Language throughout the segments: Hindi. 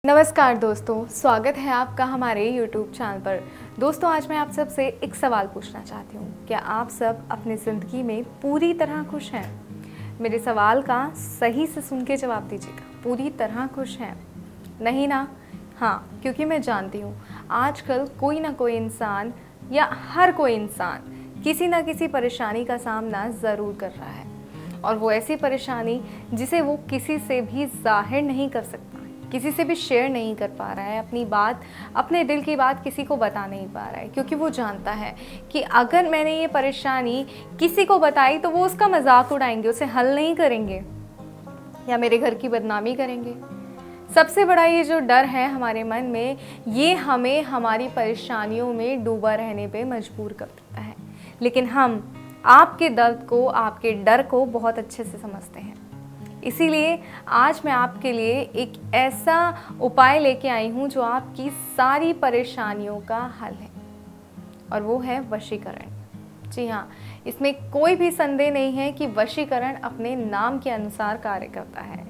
नमस्कार दोस्तों, स्वागत है आपका हमारे YouTube चैनल पर। दोस्तों, आज मैं आप सब से एक सवाल पूछना चाहती हूँ। क्या आप सब अपनी ज़िंदगी में पूरी तरह खुश हैं? मेरे सवाल का सही से सुन के जवाब दीजिएगा। पूरी तरह खुश हैं? नहीं ना? हाँ, क्योंकि मैं जानती हूँ आजकल कोई ना कोई इंसान या हर कोई इंसान किसी ना किसी परेशानी का सामना ज़रूर कर रहा है, और वो ऐसी परेशानी जिसे वो किसी से भी ज़ाहिर नहीं कर सकता, किसी से भी शेयर नहीं कर पा रहा है। अपनी बात, अपने दिल की बात किसी को बता नहीं पा रहा है, क्योंकि वो जानता है कि अगर मैंने ये परेशानी किसी को बताई तो वो उसका मजाक उड़ाएंगे, उसे हल नहीं करेंगे या मेरे घर की बदनामी करेंगे। सबसे बड़ा ये जो डर है हमारे मन में, ये हमें हमारी परेशानियों में डूबा रहने पे मजबूर कर देता है। लेकिन हम आपके दर्द को, आपके डर को बहुत अच्छे से समझते हैं। इसीलिए आज मैं आपके लिए एक ऐसा उपाय लेके आई हूँ जो आपकी सारी परेशानियों का हल है, और वो है वशीकरण। जी हाँ, इसमें कोई भी संदेह नहीं है कि वशीकरण अपने नाम के अनुसार कार्य करता है।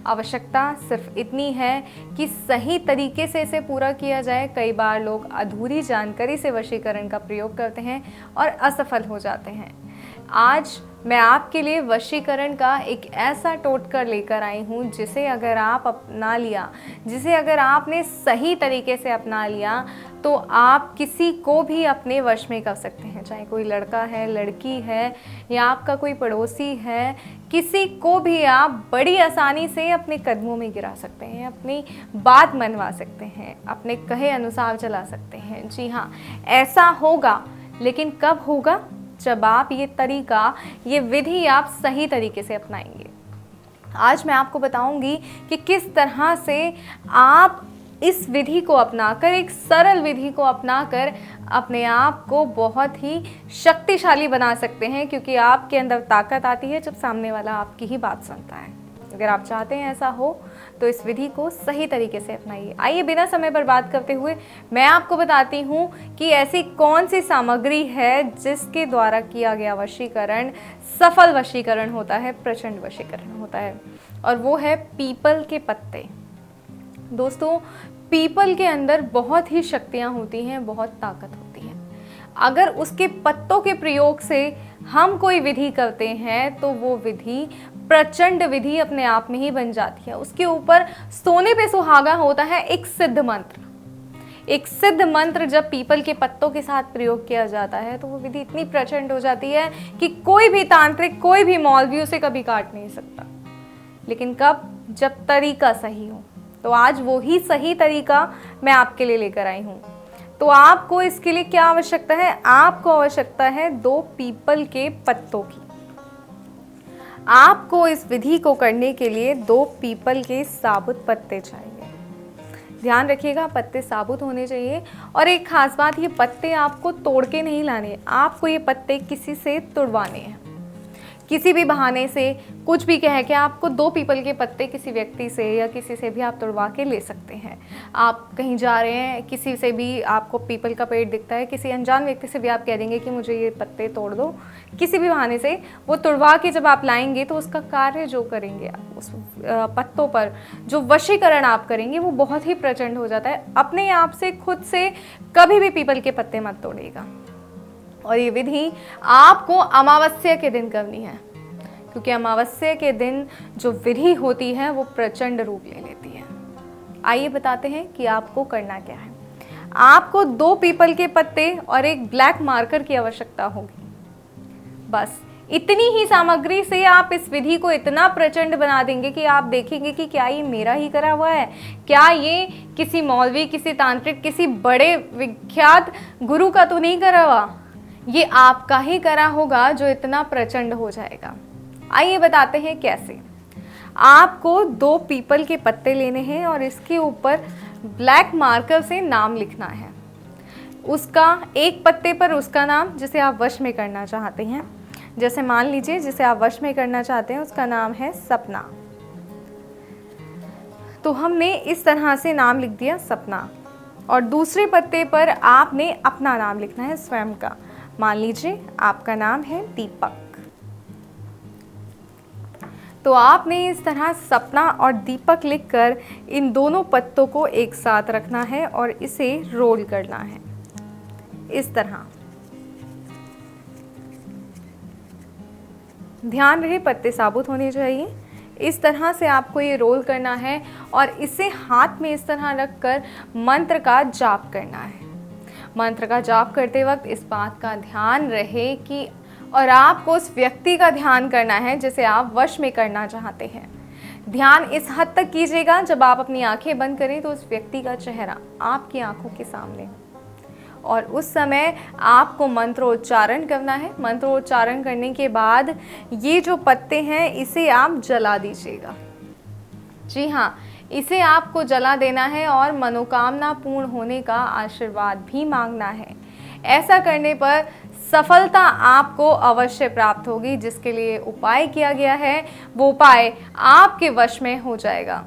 आवश्यकता सिर्फ इतनी है कि सही तरीके से इसे पूरा किया जाए। कई बार लोग अधूरी जानकारी से वशीकरण का प्रयोग करते हैं और असफल हो जाते हैं। आज मैं आपके लिए वशीकरण का एक ऐसा टोटका लेकर आई हूँ जिसे अगर आप अपना लिया, जिसे अगर आपने सही तरीके से अपना लिया, तो आप किसी को भी अपने वश में कर सकते हैं। चाहे कोई लड़का है, लड़की है, या आपका कोई पड़ोसी है, किसी को भी आप बड़ी आसानी से अपने कदमों में गिरा सकते हैं, अपनी बात मनवा सकते हैं, अपने कहे अनुसार चला सकते हैं। जी हाँ, ऐसा होगा, लेकिन कब होगा? जब आप ये तरीका, ये विधि आप सही तरीके से अपनाएंगे। आज मैं आपको बताऊंगी कि किस तरह से आप इस विधि को अपनाकर, एक सरल विधि को अपनाकर अपने आप को बहुत ही शक्तिशाली बना सकते हैं, क्योंकि आपके अंदर ताकत आती है जब सामने वाला आपकी ही बात सुनता है। अगर आप चाहते हैं ऐसा हो तो इस विधि को सही तरीके से अपनाइए। आइए बिना समय बर्बाद करते हुए मैं आपको बताती हूँ कि ऐसी कौन सी सामग्री है जिसके द्वारा किया गया वशीकरण सफल वशीकरण होता है, प्रचंड वशीकरण होता है, और वो है पीपल के पत्ते। दोस्तों, पीपल के अंदर बहुत ही शक्तियाँ होती हैं, बहुत ताकत होती है। अगर उसके पत्तों के प्रयोग से हम कोई विधि करते हैं तो वो विधि प्रचंड विधि अपने आप में ही बन जाती है। उसके ऊपर सोने पे सुहागा होता है एक सिद्ध मंत्र। एक सिद्ध मंत्र जब पीपल के पत्तों के साथ प्रयोग किया जाता है तो वो विधि इतनी प्रचंड हो जाती है कि कोई भी तांत्रिक, कोई भी मौलवी उसे कभी काट नहीं सकता। लेकिन कब? जब तरीका सही हो। तो आज वो ही सही तरीका मैं आपके लिए लेकर आई हूँ। तो आपको इसके लिए क्या आवश्यकता है? आपको आवश्यकता है 2 पीपल के पत्तों की। आपको इस विधि को करने के लिए 2 पीपल के साबुत पत्ते चाहिए। ध्यान रखिएगा, पत्ते साबुत होने चाहिए। और एक खास बात, ये पत्ते आपको तोड़ के नहीं लाने, आपको ये पत्ते किसी से तुड़वाने हैं। किसी भी बहाने से, कुछ भी कह के आपको 2 पीपल के पत्ते किसी व्यक्ति से या किसी से भी आप तुड़वा के ले सकते हैं। आप कहीं जा रहे हैं, किसी से भी आपको पीपल का पेड़ दिखता है, किसी अनजान व्यक्ति से भी आप कह देंगे कि मुझे ये पत्ते तोड़ दो, किसी भी बहाने से वो तुड़वा के जब आप लाएंगे तो उसका कार्य जो करेंगे आप, उस पत्तों पर जो वशीकरण आप करेंगे वो बहुत ही प्रचंड हो जाता है। अपने आप से, खुद से कभी भी पीपल के पत्ते मत तोड़िएगा। और ये विधि आपको अमावस्या के दिन करनी है, क्योंकि अमावस्या के दिन जो विधि होती है वो प्रचंड रूप ले लेती है। आइए बताते हैं कि आपको करना क्या है। आपको 2 पीपल के पत्ते और एक ब्लैक मार्कर की आवश्यकता होगी। बस इतनी ही सामग्री से आप इस विधि को इतना प्रचंड बना देंगे कि आप देखेंगे कि क्या ये मेरा ही करा हुआ है, क्या ये किसी मौलवी, किसी तांत्रिक, किसी बड़े विख्यात गुरु का तो नहीं करा हुआ, ये आपका ही करा होगा जो इतना प्रचंड हो जाएगा। आइए बताते हैं कैसे। आपको 2 पीपल के पत्ते लेने हैं और इसके ऊपर ब्लैक मार्कर से नाम लिखना है। उसका एक पत्ते पर उसका नाम, जिसे आप वश में करना चाहते हैं। जैसे मान लीजिए जिसे आप वश में करना चाहते हैं उसका नाम है सपना। तो हमने इस तरह से नाम लिख दिया सपना, और दूसरे पत्ते पर आपने अपना नाम लिखना है, स्वयं का। मान लीजिए आपका नाम है दीपक। तो आपने इस तरह सपना और दीपक लिखकर इन दोनों पत्तों को एक साथ रखना है और इसे रोल करना है इस तरह। ध्यान रहे पत्ते साबुत होने चाहिए। इस तरह से आपको ये रोल करना है और इसे हाथ में इस तरह रखकर मंत्र का जाप करना है। मंत्र का जाप करते वक्त इस बात का ध्यान रहे कि और आपको उस व्यक्ति का ध्यान करना है जिसे आप वश में करना चाहते हैं। ध्यान इस हद तक कीजिएगा जब आप अपनी आंखें बंद करें तो उस व्यक्ति का चेहरा आपकी आंखों के सामने और उस समय आपको मंत्रोच्चारण करना है। मंत्रोच्चारण करने के बाद ये जो पत्ते हैं इसे आप जला दीजिएगा। जी हाँ, इसे आपको जला देना है और मनोकामना पूर्ण होने का आशीर्वाद भी मांगना है। ऐसा करने पर सफलता आपको अवश्य प्राप्त होगी। जिसके लिए उपाय किया गया है वो उपाय आपके वश में हो जाएगा।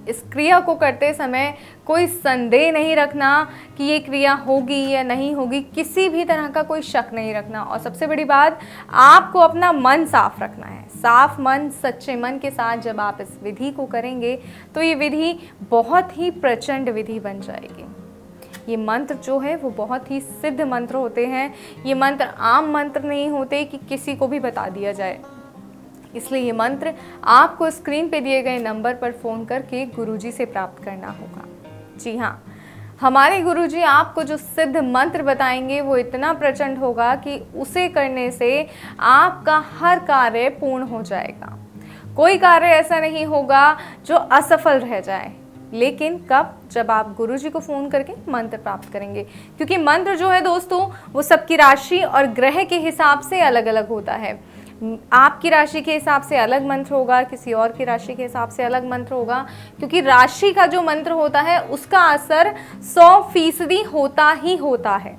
इस क्रिया को करते समय कोई संदेह नहीं रखना कि ये क्रिया होगी या नहीं होगी, किसी भी तरह का कोई शक नहीं रखना। और सबसे बड़ी बात, आपको अपना मन साफ रखना है। साफ मन, सच्चे मन के साथ जब आप इस विधि को करेंगे तो ये विधि बहुत ही प्रचंड विधि बन जाएगी। ये मंत्र जो है वो बहुत ही सिद्ध मंत्र होते हैं। ये मंत्र आम मंत्र नहीं होते कि किसी को भी बता दिया जाए। इसलिए ये मंत्र आपको स्क्रीन पे दिए गए नंबर पर फ़ोन करके गुरुजी से प्राप्त करना होगा। जी हाँ, हमारे गुरुजी आपको जो सिद्ध मंत्र बताएंगे वो इतना प्रचंड होगा कि उसे करने से आपका हर कार्य पूर्ण हो जाएगा। कोई कार्य ऐसा नहीं होगा जो असफल रह जाए। लेकिन कब? जब आप गुरुजी को फ़ोन करके मंत्र प्राप्त करेंगे। क्योंकि मंत्र जो है दोस्तों वो सबकी राशि और ग्रह के हिसाब से अलग अलग होता है। आपकी राशि के हिसाब से अलग मंत्र होगा, किसी और की राशि के हिसाब से अलग मंत्र होगा। क्योंकि राशि का जो मंत्र होता है उसका असर 100% होता ही होता है।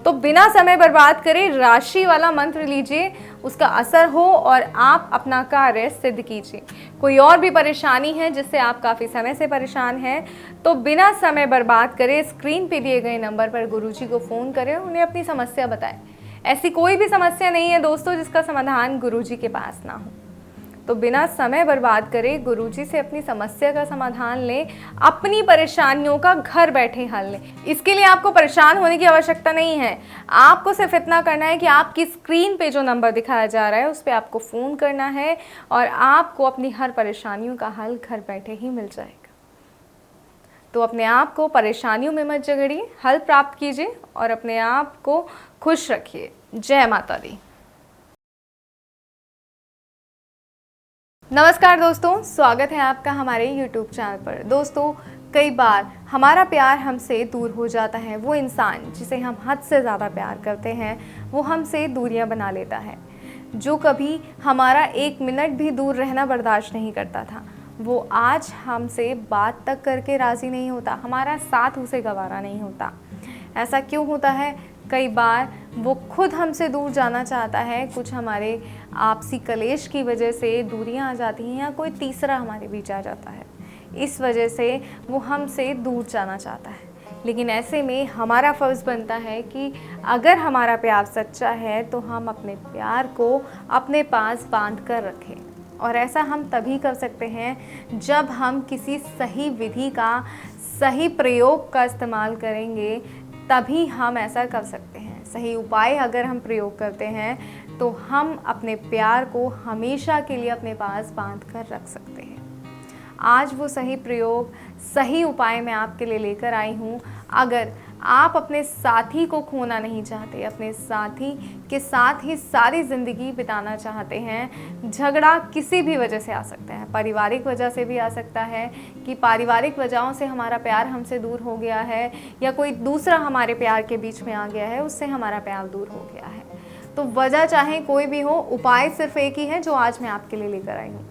तो बिना समय बर्बाद करे राशि वाला मंत्र लीजिए, उसका असर हो और आप अपना कार्य सिद्ध कीजिए। कोई और भी परेशानी है जिससे आप काफ़ी समय से परेशान हैं तो बिना समय बर्बाद करे स्क्रीन पे दिए गए नंबर पर गुरुजी को फ़ोन करें, उन्हें अपनी समस्या बताएं। ऐसी कोई भी समस्या नहीं है दोस्तों जिसका समाधान गुरुजी के पास ना हो। तो बिना समय बर्बाद करे गुरुजी से अपनी समस्या का समाधान लें, अपनी परेशानियों का घर बैठे हल लें। इसके लिए आपको परेशान होने की आवश्यकता नहीं है। आपको सिर्फ इतना करना है कि आपकी स्क्रीन पे जो नंबर दिखाया जा रहा है उस पर आपको फ़ोन करना है और आपको अपनी हर परेशानियों का हल घर बैठे ही मिल जाएगा। तो अपने आप को परेशानियों में मत जकड़िए, हल प्राप्त कीजिए और अपने आप को खुश रखिए। जय माता दी। नमस्कार दोस्तों, स्वागत है आपका हमारे YouTube चैनल पर। दोस्तों, कई बार हमारा प्यार हमसे दूर हो जाता है। वो इंसान जिसे हम हद से ज़्यादा प्यार करते हैं वो हमसे दूरियां बना लेता है। जो कभी हमारा 1 मिनट भी दूर रहना बर्दाश्त नहीं करता था वो आज हमसे बात तक करके राज़ी नहीं होता, हमारा साथ उसे गंवारा नहीं होता। ऐसा क्यों होता है? कई बार वो खुद हमसे दूर जाना चाहता है। कुछ हमारे आपसी कलेश की वजह से दूरियां आ जाती हैं या कोई तीसरा हमारे बीच आ जाता है, इस वजह से वो हमसे दूर जाना चाहता है। लेकिन ऐसे में हमारा फ़र्ज़ बनता है कि अगर हमारा प्यार सच्चा है तो हम अपने प्यार को अपने पास बांध कर रखें। और ऐसा हम तभी कर सकते हैं जब हम किसी सही विधि का सही प्रयोग का इस्तेमाल करेंगे, तभी हम ऐसा कर सकते हैं। सही उपाय अगर हम प्रयोग करते हैं तो हम अपने प्यार को हमेशा के लिए अपने पास बांध कर रख सकते हैं। आज वो सही प्रयोग, सही उपाय मैं आपके लिए लेकर आई हूँ। अगर आप अपने साथी को खोना नहीं चाहते, अपने साथी के साथ ही सारी ज़िंदगी बिताना चाहते हैं, झगड़ा किसी भी वजह से आ सकता है, पारिवारिक वजह से भी आ सकता है कि पारिवारिक वजहों से हमारा प्यार हमसे दूर हो गया है या कोई दूसरा हमारे प्यार के बीच में आ गया है, उससे हमारा प्यार दूर हो गया है। तो वजह चाहे कोई भी हो, उपाय सिर्फ एक ही है जो आज मैं आपके लिए लेकर आई हूँ।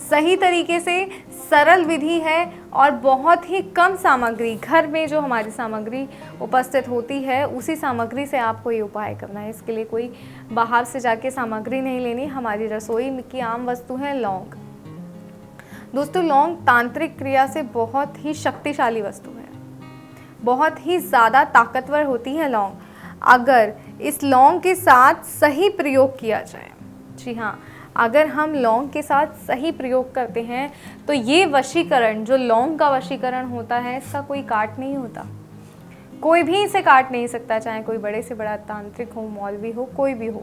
सही तरीके से सरल विधि है और बहुत ही कम सामग्री, घर में जो हमारी सामग्री उपस्थित होती है उसी सामग्री से आपको ये उपाय करना है। इसके लिए कोई बाहर से जाके सामग्री नहीं लेनी। हमारी रसोई की आम वस्तु है लौंग। दोस्तों, लौंग तांत्रिक क्रिया से बहुत ही शक्तिशाली वस्तु है, बहुत ही ज़्यादा ताकतवर होती है लौंग। अगर इस लौंग के साथ सही प्रयोग किया जाए, जी हाँ, अगर हम लौंग के साथ सही प्रयोग करते हैं तो ये वशीकरण, जो लौंग का वशीकरण होता है, इसका कोई काट नहीं होता। कोई भी इसे काट नहीं सकता, चाहे कोई बड़े से बड़ा तांत्रिक हो, मौलवी हो, कोई भी हो।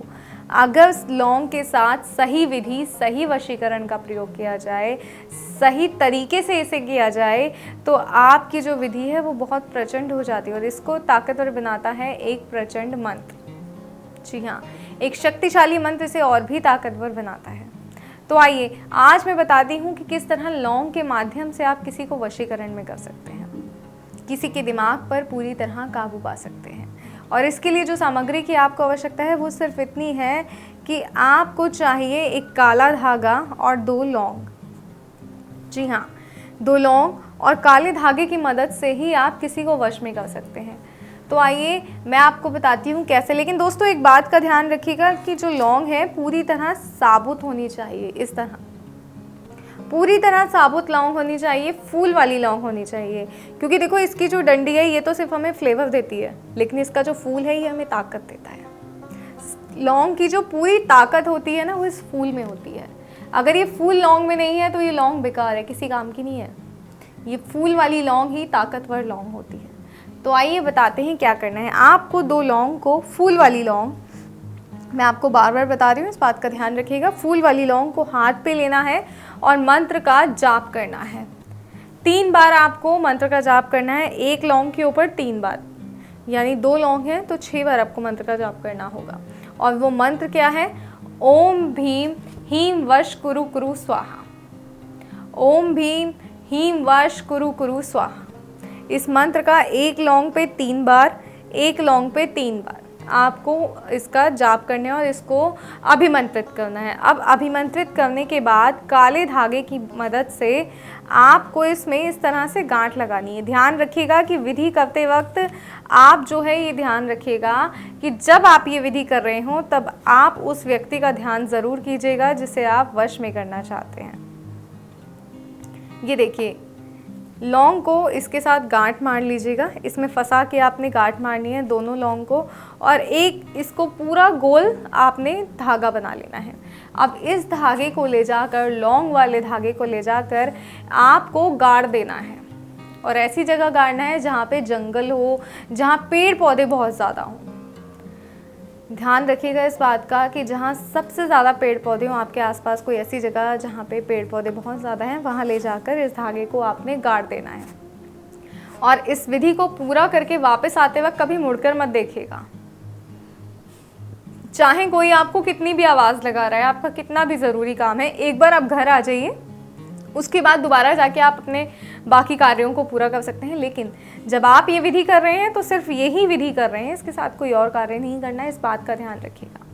अगर लौंग के साथ सही विधि, सही वशीकरण का प्रयोग किया जाए, सही तरीके से इसे किया जाए, तो आपकी जो विधि है वो बहुत प्रचंड हो जाती है और इसको ताकतवर बनाता है एक प्रचंड मंत्र। जी हाँ, एक शक्तिशाली मंत्र इसे और भी ताकतवर बनाता है। तो आइए आज मैं बताती हूँ कि किस तरह लौंग के माध्यम से आप किसी को वशीकरण में कर सकते हैं, किसी के दिमाग पर पूरी तरह काबू पा सकते हैं। और इसके लिए जो सामग्री की आपको आवश्यकता है वो सिर्फ इतनी है कि आपको चाहिए एक काला धागा और 2 लौंग। जी हाँ, 2 लौंग और काले धागे की मदद से ही आप किसी को वश में कर सकते हैं। तो आइए मैं आपको बताती हूँ कैसे। लेकिन दोस्तों एक बात का ध्यान रखिएगा कि जो लौंग है पूरी तरह साबुत होनी चाहिए। इस तरह पूरी तरह साबुत लौंग होनी चाहिए, फूल वाली लौंग होनी चाहिए। क्योंकि देखो इसकी जो डंडी है ये तो सिर्फ हमें फ्लेवर देती है, लेकिन इसका जो फूल है ये हमें ताकत देता है। लौंग की जो पूरी ताकत होती है ना वो इस फूल में होती है। अगर ये फूल लौंग में नहीं है तो ये लौंग बेकार है, किसी काम की नहीं है। ये फूल वाली लौंग ही ताकतवर लौंग होती है। तो आइए बताते हैं क्या करना है। आपको 2 लौंग को, फूल वाली लौंग, मैं आपको बार बार बता रही हूँ, इस बात का ध्यान रखिएगा, फूल वाली लौंग को हाथ पे लेना है और मंत्र का जाप करना है। 3 बार आपको मंत्र का जाप करना है, 1 लौंग के ऊपर 3 बार, यानी 2 लौंग हैं तो 6 बार आपको मंत्र का जाप करना होगा। और वो मंत्र क्या है? ओम भीम हीम वश कुरु कुरु स्वाहा। ओम भीम हीम वश कुरु कुरु स्वाहा। इस मंत्र का 1 लौंग पे 3 बार, 1 लौंग पे 3 बार आपको इसका जाप करना है और इसको अभिमंत्रित करना है। अब अभिमंत्रित करने के बाद काले धागे की मदद से आपको इसमें इस तरह से गांठ लगानी है। ध्यान रखिएगा कि विधि करते वक्त आप जो है ये ध्यान रखिएगा कि जब आप ये विधि कर रहे हो तब आप उस व्यक्ति का ध्यान ज़रूर कीजिएगा जिसे आप वश में करना चाहते हैं। ये देखिए, लौंग को इसके साथ गांठ मार लीजिएगा, इसमें फंसा के आपने गांठ मारनी है दोनों लौंग को, और एक इसको पूरा गोल आपने धागा बना लेना है। अब इस धागे को ले जाकर, लौंग वाले धागे को ले जाकर आपको गाड़ देना है, और ऐसी जगह गाड़ना है जहाँ पे जंगल हो, जहाँ पेड़ पौधे बहुत ज़्यादा हों। ध्यान रखिएगा इस बात का कि जहाँ सबसे ज़्यादा पेड़ पौधे हों, आपके आसपास कोई ऐसी जगह जहाँ पे पेड़ पौधे बहुत ज़्यादा हैं, वहाँ ले जाकर इस धागे को आपने गाड़ देना है। और इस विधि को पूरा करके वापस आते वक्त कभी मुड़कर मत देखिएगा। चाहे कोई आपको कितनी भी आवाज़ लगा रहा है, आपका कितना भी ज़रूरी काम है, एक बार आप घर आ जाइए, उसके बाद दोबारा जाके आप अपने बाकी कार्यों को पूरा कर सकते हैं। लेकिन जब आप ये विधि कर रहे हैं तो सिर्फ यही विधि कर रहे हैं, इसके साथ कोई और कार्य नहीं करना है, इस बात का ध्यान रखिएगा।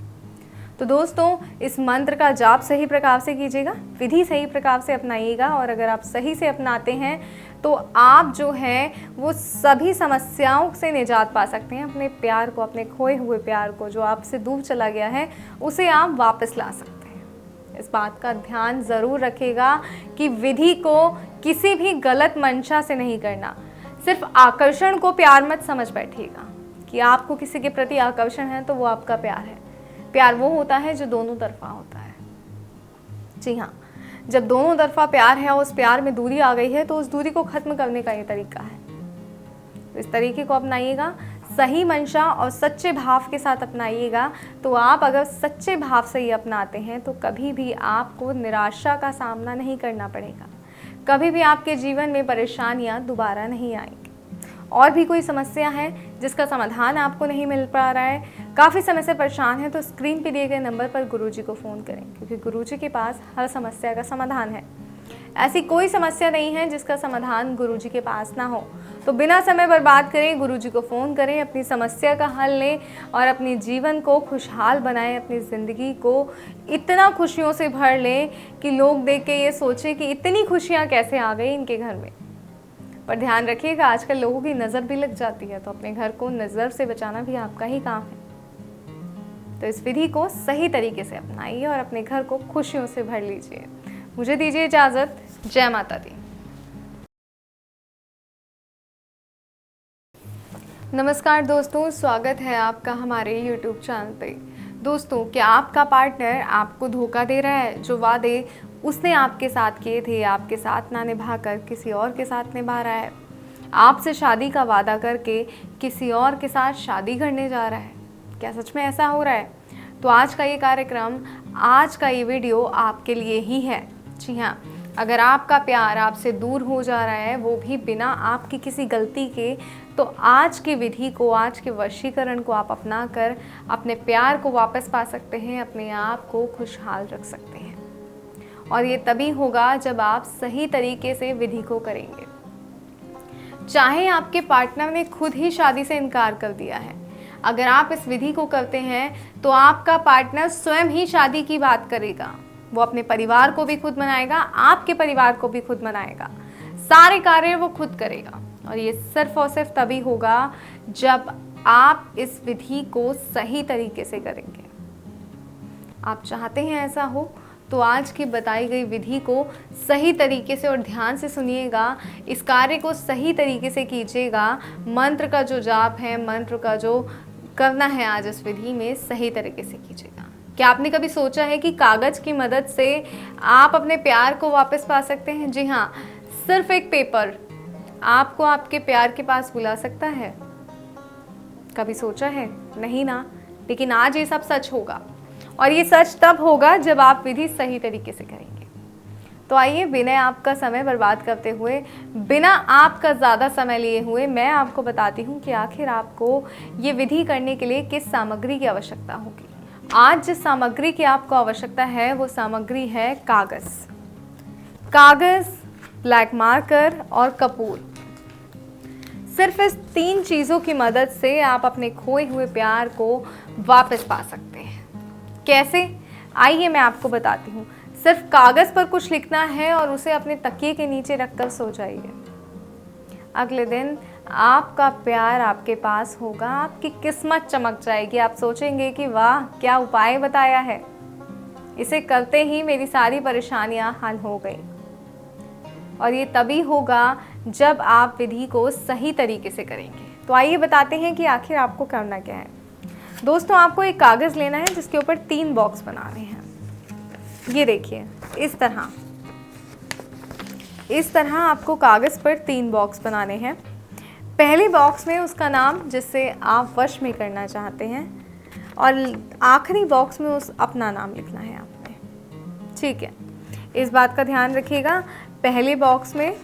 तो दोस्तों इस मंत्र का जाप सही प्रकार से कीजिएगा, विधि सही प्रकार से अपनाइएगा, और अगर आप सही से अपनाते हैं तो आप जो है वो सभी समस्याओं से निजात पा सकते हैं। अपने प्यार को, अपने खोए हुए प्यार को जो आपसे दूर चला गया है, उसे आप वापस ला सकते हैं। इस बात का ध्यान ज़रूर रखिएगा कि विधि को किसी भी गलत मंशा से नहीं करना। सिर्फ आकर्षण को प्यार मत समझ बैठिएगा कि आपको किसी के प्रति आकर्षण है तो वो आपका प्यार है। प्यार वो होता है जो दोनों तरफा होता है। जी हाँ, जब दोनों तरफा प्यार है और उस प्यार में दूरी आ गई है तो उस दूरी को ख़त्म करने का ये तरीका है। तो इस तरीके को अपनाइएगा, सही मंशा और सच्चे भाव के साथ अपनाइएगा। तो आप अगर सच्चे भाव से ये अपनाते हैं तो कभी भी आपको निराशा का सामना नहीं करना पड़ेगा, कभी भी आपके जीवन में परेशानियां दोबारा नहीं आएंगी। और भी कोई समस्या है जिसका समाधान आपको नहीं मिल पा रहा है, काफ़ी समय से परेशान है, तो स्क्रीन पे दिए गए नंबर पर गुरुजी को फ़ोन करें, क्योंकि गुरुजी के पास हर समस्या का समाधान है। ऐसी कोई समस्या नहीं है जिसका समाधान गुरुजी के पास ना हो। तो बिना समय बर्बाद करें, गुरुजी को फ़ोन करें, अपनी समस्या का हल लें और अपने जीवन को खुशहाल बनाएं, अपनी ज़िंदगी को इतना खुशियों से भर लें कि लोग देख के ये सोचें कि इतनी खुशियाँ कैसे आ गई इनके घर में। पर ध्यान रखिएगा, आजकल लोगों की नज़र भी लग जाती है, तो अपने घर को नज़र से बचाना भी आपका ही काम है। तो इस विधि को सही तरीके से अपनाइए और अपने घर को खुशियों से भर लीजिए। मुझे दीजिए इजाज़त। जय माता दी। नमस्कार दोस्तों, स्वागत है आपका हमारे YouTube चैनल पे। दोस्तों, क्या आपका पार्टनर आपको धोखा दे रहा है? जो वादे उसने आपके साथ किए थे, आपके साथ ना निभाकर किसी और के साथ निभा रहा है। आपसे शादी का वादा करके किसी और के साथ शादी करने जा रहा है। क्या सच में ऐसा हो रहा है? तो आज का ये कार्यक्रम, आज का ये वीडियो आपके लिए ही है। जी हाँ, अगर आपका प्यार आपसे दूर हो जा रहा है, वो भी बिना आपकी किसी गलती के, तो आज की विधि को, आज के वशीकरण को आप अपना कर अपने प्यार को वापस पा सकते हैं, अपने आप को खुशहाल रख सकते हैं। और ये तभी होगा जब आप सही तरीके से विधि को करेंगे। चाहे आपके पार्टनर ने खुद ही शादी से इनकार कर दिया है, अगर आप इस विधि को करते हैं तो आपका पार्टनर स्वयं ही शादी की बात करेगा। वो अपने परिवार को भी खुद मनाएगा, आपके परिवार को भी खुद मनाएगा, सारे कार्य वो खुद करेगा। और ये सिर्फ और सिर्फ तभी होगा जब आप इस विधि को सही तरीके से करेंगे। आप चाहते हैं ऐसा हो तो आज की बताई गई विधि को सही तरीके से और ध्यान से सुनिएगा, इस कार्य को सही तरीके से कीजिएगा। मंत्र का जो जाप है, मंत्र का जो करना है आज इस विधि में, सही तरीके से कीजिएगा। क्या आपने कभी सोचा है कि कागज़ की मदद से आप अपने प्यार को वापस पा सकते हैं? जी हाँ, सिर्फ एक पेपर आपको आपके प्यार के पास बुला सकता है। कभी सोचा है? नहीं ना। लेकिन आज ये सब सच होगा, और ये सच तब होगा जब आप विधि सही तरीके से करेंगे। तो आइए, बिना आपका समय बर्बाद करते हुए, बिना आपका ज़्यादा समय लिए हुए, मैं आपको बताती हूँ कि आखिर आपको ये विधि करने के लिए किस सामग्री की आवश्यकता होगी। आज जिस सामग्री की आपको आवश्यकता है वो सामग्री है कागज़, ब्लैक मार्कर और कपूर। सिर्फ इस 3 चीज़ों की मदद से आप अपने खोए हुए प्यार को वापस पा सकते हैं। कैसे? आइए मैं आपको बताती हूँ। सिर्फ कागज़ पर कुछ लिखना है और उसे अपने तकिए के नीचे रखकर सो जाइए। अगले दिन आपका प्यार आपके पास होगा, आपकी किस्मत चमक जाएगी। आप सोचेंगे कि वाह, क्या उपाय बताया है, इसे करते ही मेरी सारी परेशानियां हल हो गई। और ये तभी होगा जब आप विधि को सही तरीके से करेंगे। तो आइए बताते हैं कि आखिर आपको करना क्या है। दोस्तों, आपको एक कागज़ लेना है जिसके ऊपर 3 बॉक्स बनाने हैं। ये देखिए, इस तरह आपको कागज़ पर 3 बॉक्स बनाने हैं। पहले बॉक्स में उसका नाम जिससे आप वश में करना चाहते हैं, और आखिरी बॉक्स में अपना नाम लिखना है आपने। ठीक है, इस बात का ध्यान रखिएगा। पहले बॉक्स में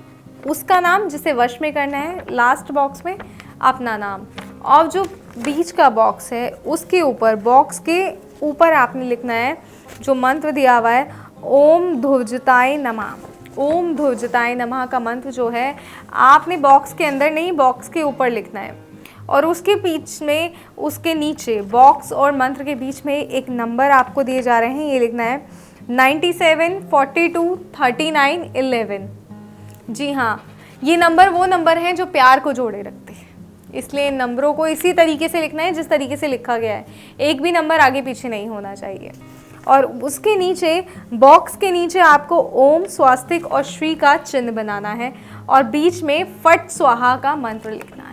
उसका नाम जिसे वश में करना है, लास्ट बॉक्स में अपना नाम, और जो बीच का बॉक्स है उसके ऊपर, बॉक्स के ऊपर आपने लिखना है जो मंत्र दिया हुआ है, ओम ध्वजताय नमः। ओम ध्वजताय नमः का मंत्र जो है आपने बॉक्स के अंदर नहीं, बॉक्स के ऊपर लिखना है। और उसके बीच में, उसके नीचे, बॉक्स और मंत्र के बीच में एक नंबर आपको दिए जा रहे हैं, ये लिखना है 97 42 39 11। जी हाँ, ये नंबर वो नंबर हैं जो प्यार को जोड़े रखते हैं, इसलिए इन नंबरों को इसी तरीके से लिखना है जिस तरीके से लिखा गया है। एक भी नंबर आगे पीछे नहीं होना चाहिए। और उसके नीचे, बॉक्स के नीचे आपको ओम, स्वास्तिक और श्री का चिन्ह बनाना है, और बीच में फट स्वाहा का मंत्र लिखना है।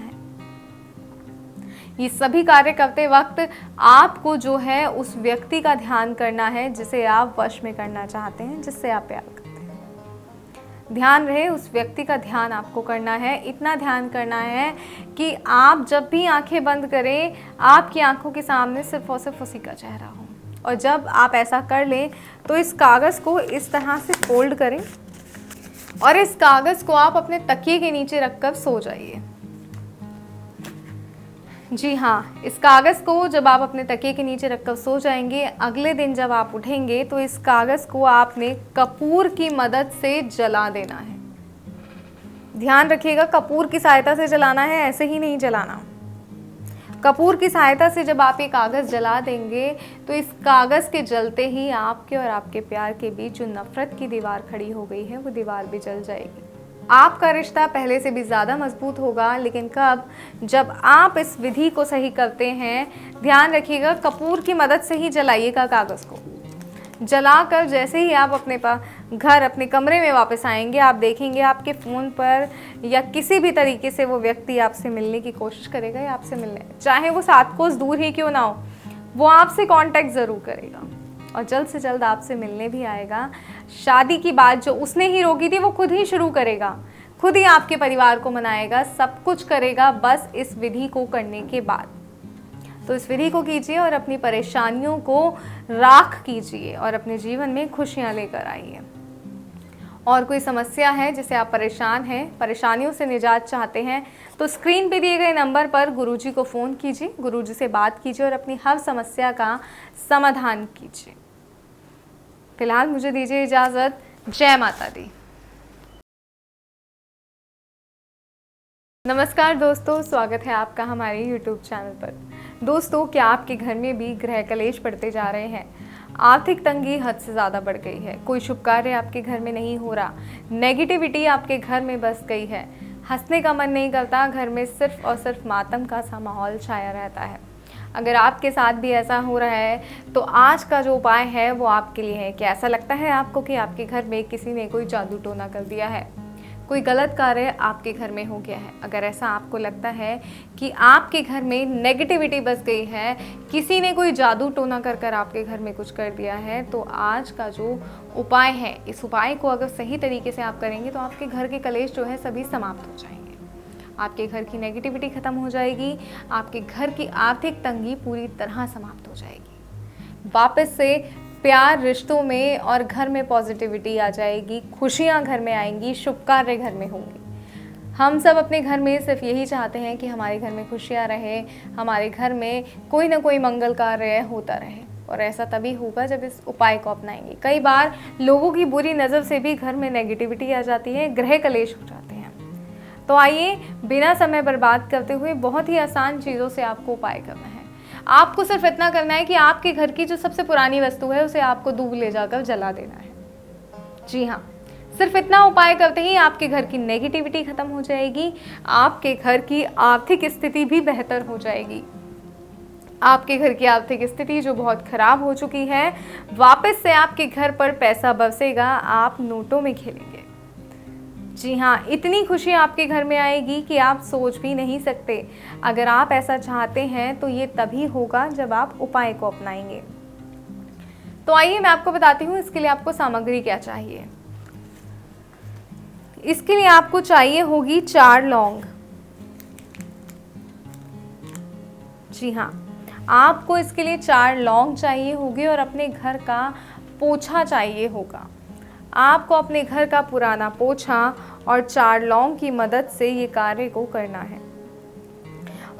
ये सभी कार्य करते वक्त आपको जो है उस व्यक्ति का ध्यान करना है जिसे आप वश में करना चाहते हैं, जिससे आप प्यार करते हैं। ध्यान रहे, उस व्यक्ति का ध्यान आपको करना है। इतना ध्यान करना है कि आप जब भी आंखें बंद करें, आपकी आंखों के सामने सिर्फ और सिर्फ उसी का चेहरा हो। और जब आप ऐसा कर लें तो इस कागज़ को इस तरह से फोल्ड करें, और इस कागज़ को आप अपने तकिए के नीचे रखकर सो जाइए। जी हाँ, इस कागज़ को जब आप अपने तकिए के नीचे रखकर सो जाएंगे, अगले दिन जब आप उठेंगे तो इस कागज़ को आपने कपूर की मदद से जला देना है। ध्यान रखिएगा, कपूर की सहायता से जलाना है, ऐसे ही नहीं जलाना। कपूर की सहायता से जब आप ये कागज़ जला देंगे तो इस कागज़ के जलते ही आपके और आपके प्यार के बीच जो नफ़रत की दीवार खड़ी हो गई है, वो दीवार भी जल जाएगी। आपका रिश्ता पहले से भी ज़्यादा मजबूत होगा। लेकिन कब? जब आप इस विधि को सही करते हैं। ध्यान रखिएगा, कपूर की मदद से ही जलाइएगा कागज़ को। जलाकर जैसे ही आप अपने घर, अपने कमरे में वापस आएंगे, आप देखेंगे आपके फ़ोन पर या किसी भी तरीके से वो व्यक्ति आपसे मिलने की कोशिश करेगा, या आपसे मिलने, चाहे वो 7 कोस दूर ही क्यों ना हो, वो आपसे कांटेक्ट ज़रूर करेगा और जल्द से जल्द आपसे मिलने भी आएगा। शादी की बात जो उसने ही रोकी थी वो खुद ही शुरू करेगा, खुद ही आपके परिवार को मनाएगा, सब कुछ करेगा बस इस विधि को करने के बाद। तो इस विधि को कीजिए और अपनी परेशानियों को राख कीजिए और अपने जीवन में खुशियाँ लेकर आइए। और कोई समस्या है जिसे आप परेशान हैं, परेशानियों से निजात चाहते हैं, तो स्क्रीन पे दिए गए नंबर पर गुरुजी को फ़ोन कीजिए, गुरुजी से बात कीजिए और अपनी हर समस्या का समाधान कीजिए। फिलहाल मुझे दीजिए इजाज़त। जय माता दी। नमस्कार दोस्तों, स्वागत है आपका हमारे YouTube चैनल पर। दोस्तों, क्या आपके घर में भी ग्रह कलेश बढ़ते जा रहे हैं? आर्थिक तंगी हद से ज़्यादा बढ़ गई है, कोई शुभ कार्य आपके घर में नहीं हो रहा, नेगेटिविटी आपके घर में बस गई है, हंसने का मन नहीं करता, घर में सिर्फ और सिर्फ मातम का सा माहौल छाया रहता है। अगर आपके साथ भी ऐसा हो रहा है तो आज का जो उपाय है वो आपके लिए है। क्या ऐसा लगता है आपको कि आपके घर में किसी ने कोई जादू टोना कर दिया है, कोई गलत कार्य आपके घर में हो गया है? अगर ऐसा आपको लगता है कि आपके घर में नेगेटिविटी बस गई है, किसी ने कोई जादू टोना कर कर आपके घर में कुछ कर दिया है, तो आज का जो उपाय है, इस उपाय को अगर सही तरीके से आप करेंगे तो आपके घर के कलेश जो है सभी समाप्त हो जाएंगे। आपके घर की नेगेटिविटी ख़त्म हो जाएगी, आपके घर की आर्थिक तंगी पूरी तरह समाप्त हो जाएगी। वापस से प्यार, रिश्तों में और घर में पॉजिटिविटी आ जाएगी, खुशियाँ घर में आएंगी, शुभ कार्य घर में होंगे। हम सब अपने घर में सिर्फ यही चाहते हैं कि हमारे घर में खुशियाँ रहे, हमारे घर में कोई ना कोई मंगल कार्य होता रहे, और ऐसा तभी होगा जब इस उपाय को अपनाएंगे। कई बार लोगों की बुरी नज़र से भी घर में नेगेटिविटी आ जाती है, ग्रह कलेश हो जाते हैं। तो आइए बिना समय बर्बाद करते हुए बहुत ही आसान चीज़ों से आपको उपाय करना है। आपको सिर्फ इतना करना है कि आपके घर की जो सबसे पुरानी वस्तु है उसे आपको दूर ले जाकर जला देना है। जी हाँ, सिर्फ इतना उपाय करते ही आपके घर की नेगेटिविटी खत्म हो जाएगी, आपके घर की आर्थिक स्थिति भी बेहतर हो जाएगी। आपके घर की आर्थिक स्थिति जो बहुत खराब हो चुकी है, वापस से आपके घर पर पैसा बरसेगा, आप नोटों में खेलेंगे। जी हाँ, इतनी खुशी आपके घर में आएगी कि आप सोच भी नहीं सकते। अगर आप ऐसा चाहते हैं तो ये तभी होगा जब आप उपाय को अपनाएंगे। तो आइए मैं आपको बताती हूँ इसके लिए आपको सामग्री क्या चाहिए। इसके लिए आपको चाहिए होगी 4 लौंग। जी हाँ, आपको इसके लिए 4 लौंग चाहिए होगी और अपने घर का पोछा चाहिए होगा। आपको अपने घर का पुराना पोछा और 4 लौंग की मदद से ये कार्य को करना है।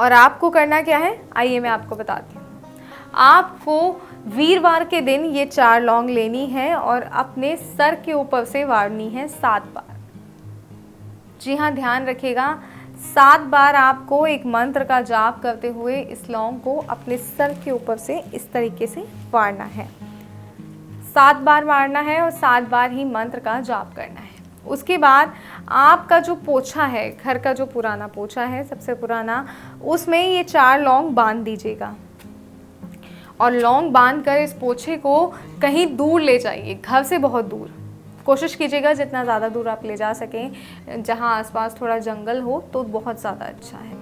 और आपको करना क्या है, आइए मैं आपको बताती हूँ। आपको वीरवार के दिन ये 4 लौंग लेनी है और अपने सर के ऊपर से वारनी है 7 बार। जी हाँ, ध्यान रखिएगा, 7 बार आपको एक मंत्र का जाप करते हुए इस लौंग को अपने सर के ऊपर से इस तरीके से वारना है। 7 बार मारना है और 7 बार ही मंत्र का जाप करना है। उसके बाद आपका जो पोछा है, घर का जो पुराना पोछा है सबसे पुराना, उसमें ये 4 लौंग बांध दीजिएगा और लौंग बांध कर इस पोछे को कहीं दूर ले जाइए, घर से बहुत दूर। कोशिश कीजिएगा जितना ज़्यादा दूर आप ले जा सकें, जहाँ आसपास थोड़ा जंगल हो तो बहुत ज़्यादा अच्छा है।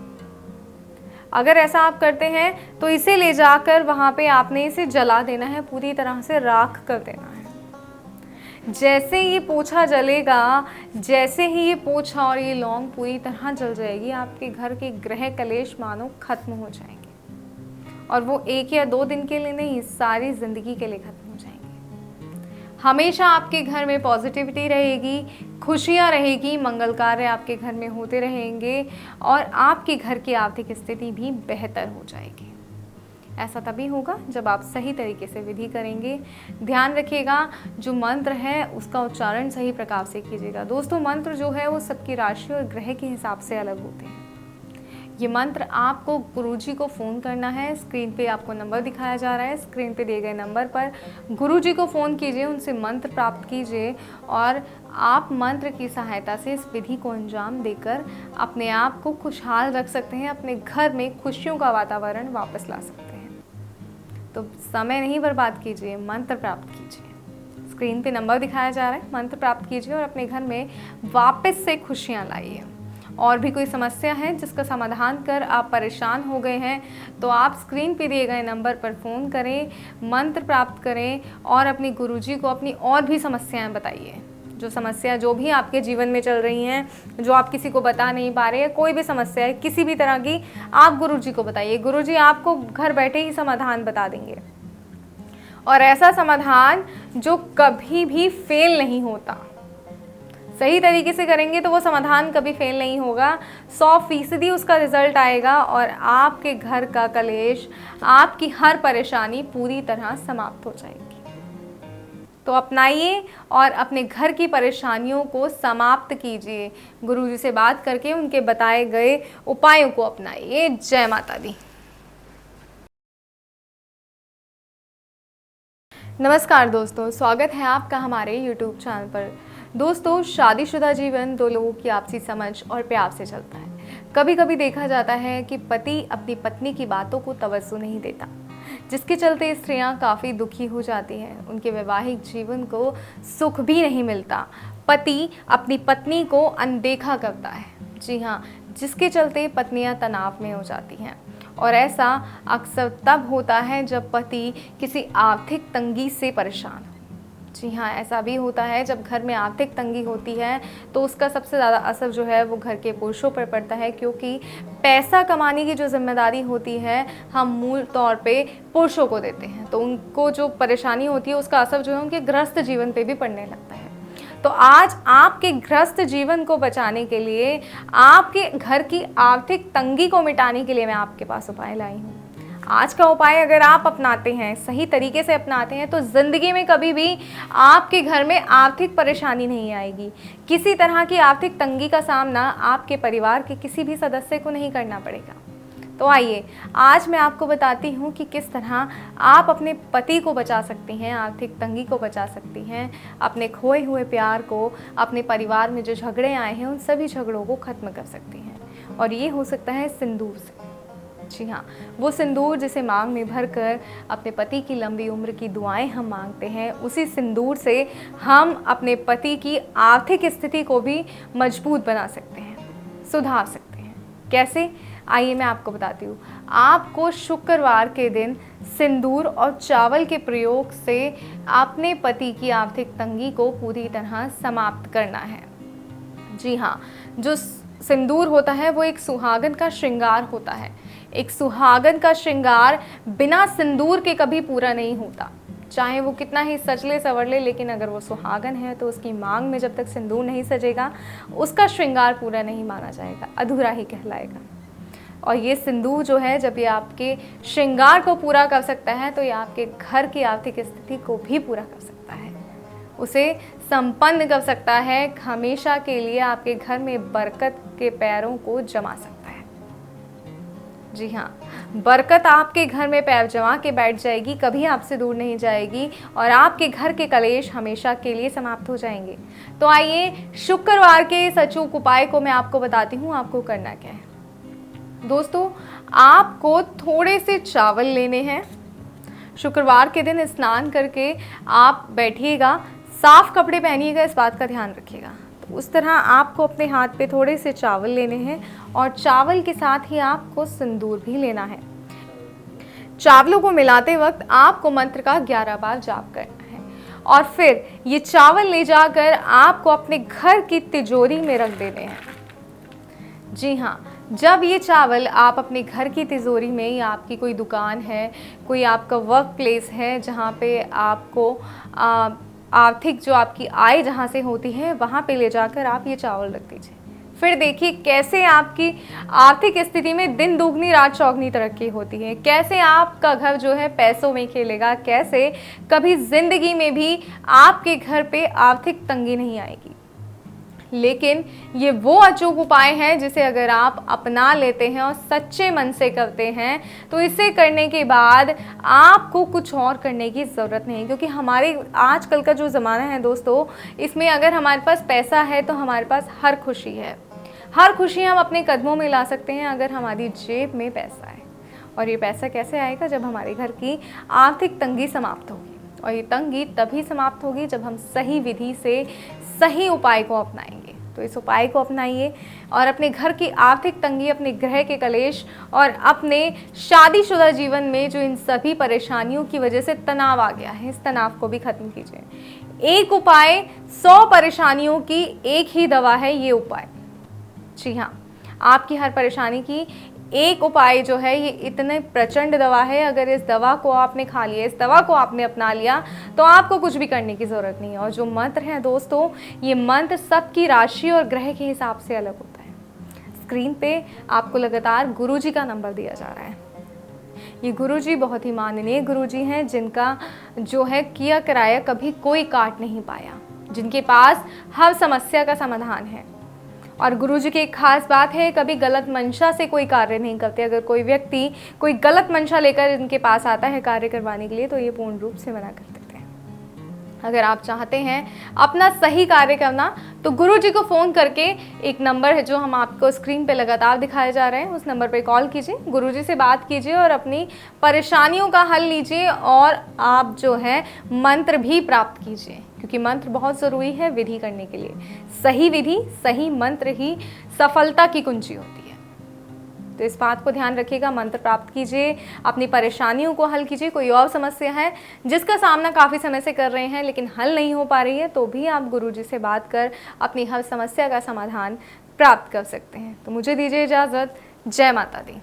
अगर ऐसा आप करते हैं तो इसे ले जाकर वहाँ पे आपने इसे जला देना है, पूरी तरह से राख कर देना है। जैसे ये पोछा जलेगा, जैसे ही ये पोछा और ये लौंग पूरी तरह जल जाएगी, आपके घर के ग्रह कलेश मानो खत्म हो जाएंगे। और वो 1 या 2 दिन के लिए नहीं, सारी ज़िंदगी के लिए खत्म हो जाएंगे। हमेशा आपके घर में पॉजिटिविटी रहेगी, खुशियाँ रहेगी, मंगल कार्य आपके घर में होते रहेंगे और आपके घर की आर्थिक स्थिति भी बेहतर हो जाएगी। ऐसा तभी होगा जब आप सही तरीके से विधि करेंगे। ध्यान रखिएगा, जो मंत्र है उसका उच्चारण सही प्रकार से कीजिएगा। दोस्तों, मंत्र जो है वो सबकी राशि और ग्रह के हिसाब से अलग होते हैं। ये मंत्र आपको गुरुजी को फ़ोन करना है। स्क्रीन पे आपको नंबर दिखाया जा रहा है, स्क्रीन पे दिए गए नंबर पर गुरुजी को फ़ोन कीजिए, उनसे मंत्र प्राप्त कीजिए और आप मंत्र की सहायता से इस विधि को अंजाम देकर अपने आप को खुशहाल रख सकते हैं, अपने घर में खुशियों का वातावरण वापस ला सकते हैं। तो समय नहीं बर्बाद कीजिए, मंत्र प्राप्त कीजिए। स्क्रीन पे नंबर दिखाया जा रहा है, मंत्र प्राप्त कीजिए और अपने घर में वापस से खुशियाँ लाइए। और भी कोई समस्या है जिसका समाधान कर आप परेशान हो गए हैं, तो आप स्क्रीन पे दिए गए नंबर पर फ़ोन करें, मंत्र प्राप्त करें और अपने गुरुजी को अपनी और भी समस्याएं बताइए। जो समस्या जो भी आपके जीवन में चल रही हैं, जो आप किसी को बता नहीं पा रहे हैं, कोई भी समस्या है किसी भी तरह की, आप गुरुजी को बताइए। गुरुजी आपको घर बैठे ही समाधान बता देंगे, और ऐसा समाधान जो कभी भी फेल नहीं होता। सही तरीके से करेंगे तो वो समाधान कभी फेल नहीं होगा, 100% उसका रिजल्ट आएगा और आपके घर का कलेश, आपकी हर परेशानी पूरी तरह समाप्त हो जाएगी। तो अपनाइए और अपने घर की परेशानियों को समाप्त कीजिए। गुरुजी से बात करके उनके बताए गए उपायों को अपनाइए। जय माता दी। नमस्कार दोस्तों, स्वागत है आपका हमारे YouTube चैनल पर। दोस्तों, शादीशुदा जीवन दो लोगों की आपसी समझ और प्यार से चलता है। कभी कभी देखा जाता है कि पति अपनी पत्नी की बातों को तवज्जो नहीं देता, जिसके चलते स्त्रियां काफ़ी दुखी हो जाती हैं। उनके वैवाहिक जीवन को सुख भी नहीं मिलता। पति अपनी पत्नी को अनदेखा करता है, जी हाँ, जिसके चलते पत्नियां तनाव में हो जाती हैं। और ऐसा अक्सर तब होता है जब पति किसी आर्थिक तंगी से परेशान हो। जी हाँ, ऐसा भी होता है जब घर में आर्थिक तंगी होती है तो उसका सबसे ज़्यादा असर जो है वो घर के पुरुषों पर पड़ता है, क्योंकि पैसा कमाने की जो जिम्मेदारी होती है हम मूल तौर पे पुरुषों को देते हैं। तो उनको जो परेशानी होती है उसका असर जो है उनके गृहस्थ जीवन पे भी पड़ने लगता है। तो आज आपके गृहस्थ जीवन को बचाने के लिए, आपके घर की आर्थिक तंगी को मिटाने के लिए मैं आपके पास उपाय लाई हूँ। आज का उपाय अगर आप अपनाते हैं, सही तरीके से अपनाते हैं, तो ज़िंदगी में कभी भी आपके घर में आर्थिक परेशानी नहीं आएगी। किसी तरह की आर्थिक तंगी का सामना आपके परिवार के किसी भी सदस्य को नहीं करना पड़ेगा। तो आइए आज मैं आपको बताती हूँ कि किस तरह आप अपने पति को बचा सकती हैं, आर्थिक तंगी को बचा सकती हैं, अपने खोए हुए प्यार को, अपने परिवार में जो झगड़े आए हैं उन सभी झगड़ों को ख़त्म कर सकती हैं। और ये हो सकता है सिंदूर से। जी हाँ, वो सिंदूर जिसे मांग में भरकर अपने पति की लंबी उम्र की दुआएं हम मांगते हैं, उसी सिंदूर से हम अपने पति की आर्थिक स्थिति को भी मजबूत बना सकते हैं, सुधार सकते हैं। कैसे? आइए मैं आपको बताती हूँ। आपको शुक्रवार के दिन सिंदूर और चावल के प्रयोग से अपने पति की आर्थिक तंगी को पूरी तरह समाप्त करना है। जी हाँ, जो सिंदूर होता है वो एक सुहागन का श्रृंगार होता है। एक सुहागन का श्रृंगार बिना सिंदूर के कभी पूरा नहीं होता। चाहे वो कितना ही सज ले संवर ले, लेकिन अगर वो सुहागन है तो उसकी मांग में जब तक सिंदूर नहीं सजेगा उसका श्रृंगार पूरा नहीं माना जाएगा, अधूरा ही कहलाएगा। और ये सिंदूर जो है जब ये आपके श्रृंगार को पूरा कर सकता है तो ये आपके घर की आर्थिक स्थिति को भी पूरा कर सकता है, उसे संपन्न कर सकता है, हमेशा के लिए आपके घर में बरकत के पैरों को जमा सकता है। जी हाँ, बरकत आपके घर में पैर जमा के बैठ जाएगी, कभी आपसे दूर नहीं जाएगी और आपके घर के कलेश हमेशा के लिए समाप्त हो जाएंगे। तो आइए शुक्रवार के इस अचूक उपाय को मैं आपको बताती हूँ, आपको करना क्या है। दोस्तों, आपको थोड़े से चावल लेने हैं। शुक्रवार के दिन स्नान करके आप बैठिएगा, साफ कपड़े पहनिएगा, इस बात का ध्यान रखिएगा। तो उस तरह आपको अपने हाथ पे थोड़े से चावल लेने हैं और चावल के साथ ही आपको सिंदूर भी लेना है। चावलों को मिलाते वक्त आपको मंत्र का 11 बार जाप करना है और फिर ये चावल ले जाकर आपको अपने घर की तिजोरी में रख देने हैं। जी हाँ, जब ये चावल आप अपने घर की तिजोरी में, या आपकी कोई दुकान है, कोई आपका वर्क प्लेस है जहाँ पे आपको आर्थिक जो आपकी आय जहाँ से होती है वहाँ पे ले जाकर आप ये चावल रख दीजिए। फिर देखिए कैसे आपकी आर्थिक स्थिति में दिन दुगनी रात चौगनी तरक्की होती है, कैसे आपका घर जो है पैसों में खेलेगा, कैसे कभी ज़िंदगी में भी आपके घर पे आर्थिक तंगी नहीं आएगी। लेकिन ये वो अचूक उपाय है जिसे अगर आप अपना लेते हैं और सच्चे मन से करते हैं तो इसे करने के बाद आपको कुछ और करने की ज़रूरत नहीं। क्योंकि हमारे आजकल का जो ज़माना है दोस्तों, इसमें अगर हमारे पास पैसा है तो हमारे पास हर खुशी है। हर खुशी हम अपने कदमों में ला सकते हैं अगर हमारी जेब में पैसा है। और ये पैसा कैसे आएगा? जब हमारे घर की आर्थिक तंगी समाप्त होगी। और ये तंगी तभी समाप्त होगी जब हम सही विधि से सही उपाय को अपनाएंगे। तो इस उपाय को अपनाइए और अपने घर की आर्थिक तंगी, अपने ग्रह के कलेश और अपने शादीशुदा जीवन में जो इन सभी परेशानियों की वजह से तनाव आ गया है, इस तनाव को भी खत्म कीजिए। एक उपाय 100 परेशानियों की एक ही दवा है ये उपाय। जी हाँ, आपकी हर परेशानी की एक उपाय जो है ये इतने प्रचंड दवा है, अगर इस दवा को आपने खा लिया, इस दवा को आपने अपना लिया तो आपको कुछ भी करने की ज़रूरत नहीं है। और जो मंत्र हैं दोस्तों, ये मंत्र सबकी राशि और ग्रह के हिसाब से अलग होता है। स्क्रीन पे आपको लगातार गुरुजी का नंबर दिया जा रहा है। ये गुरुजी बहुत ही माननीय गुरुजी हैं, जिनका जो है किया कराया कभी कोई काट नहीं पाया, जिनके पास हर समस्या का समाधान है। और गुरुजी की एक खास बात है, कभी गलत मंशा से कोई कार्य नहीं करते। अगर कोई व्यक्ति कोई गलत मंशा लेकर इनके पास आता है कार्य करवाने के लिए तो ये पूर्ण रूप से मना कर देते हैं। अगर आप चाहते हैं अपना सही कार्य करना तो गुरुजी को फ़ोन करके, एक नंबर है जो हम आपको स्क्रीन पे लगातार दिखाए जा रहे हैं, उस नंबर पे कॉल कीजिए, गुरुजी से बात कीजिए और अपनी परेशानियों का हल लीजिए और आप जो है मंत्र भी प्राप्त कीजिए, क्योंकि मंत्र बहुत ज़रूरी है विधि करने के लिए। सही विधि, सही मंत्र ही सफलता की कुंजी होती है। तो इस बात को ध्यान रखिएगा, मंत्र प्राप्त कीजिए, अपनी परेशानियों को हल कीजिए। कोई और समस्या है जिसका सामना काफ़ी समय से कर रहे हैं लेकिन हल नहीं हो पा रही है, तो भी आप गुरुजी से बात कर अपनी हर समस्या का समाधान प्राप्त कर सकते हैं। तो मुझे दीजिए इजाज़त। जय माता दी।